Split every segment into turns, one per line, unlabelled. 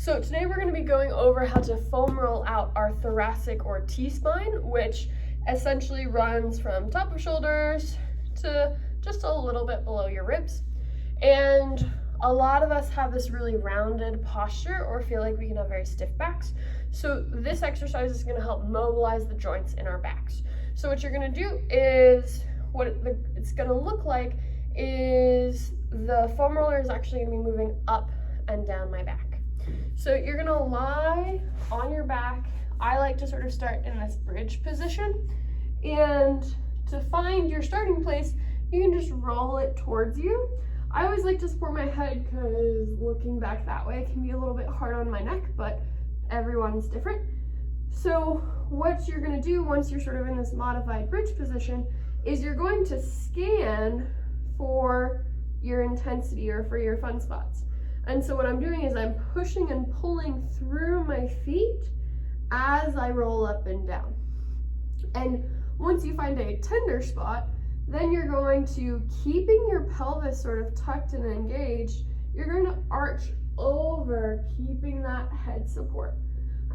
So today we're going to be going over how to foam roll out our thoracic or T-spine, which essentially runs from top of shoulders to just a little bit below your ribs. And a lot of us have this really rounded posture or feel like we can have very stiff backs. So this exercise is going to help mobilize the joints in our backs. So what you're going to do is, what it's going to look like is the foam roller is actually going to be moving up and down my back. So you're going to lie on your back. I like to sort of start in this bridge position. And to find your starting place, you can just roll it towards you. I always like to support my head because looking back that way can be a little bit hard on my neck, but everyone's different. So what you're going to do once you're sort of in this modified bridge position is you're going to scan for your intensity or for your fun spots. And so what I'm doing is I'm pushing and pulling through my feet as I roll up and down. And once you find a tender spot, then you're going to, keeping your pelvis sort of tucked and engaged, you're going to arch over, keeping that head support.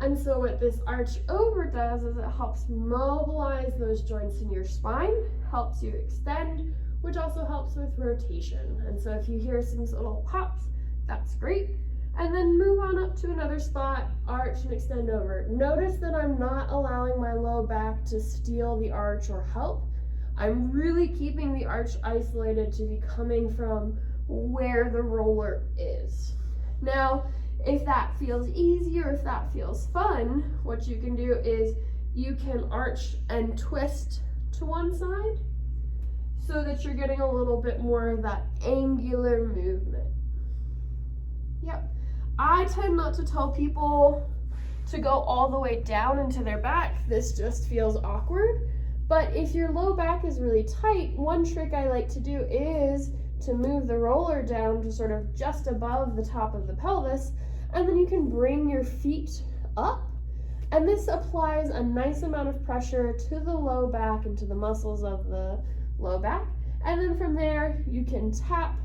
And so what this arch over does is it helps mobilize those joints in your spine, helps you extend, which also helps with rotation. And so if you hear some little pops, that's great. And then move on up to another spot, arch and extend over. Notice that I'm not allowing my low back to steal the arch or help. I'm really keeping the arch isolated to be coming from where the roller is. Now, if that feels easy or if that feels fun, what you can do is you can arch and twist to one side so that you're getting a little bit more of that angular movement. Yep. I tend not to tell people to go all the way down into their back. This just feels awkward. But if your low back is really tight, one trick I like to do is to move the roller down to sort of just above the top of the pelvis, and then you can bring your feet up. And this applies a nice amount of pressure to the low back and to the muscles of the low back. And then from there, you can tap,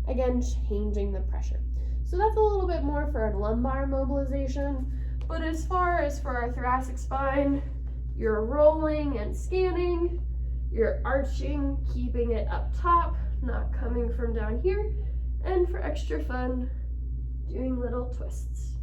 again, changing the pressure. So that's a little bit more for a lumbar mobilization. But as far as for our thoracic spine, you're rolling and scanning, you're arching, keeping it up top, not coming from down here, and for extra fun, doing little twists.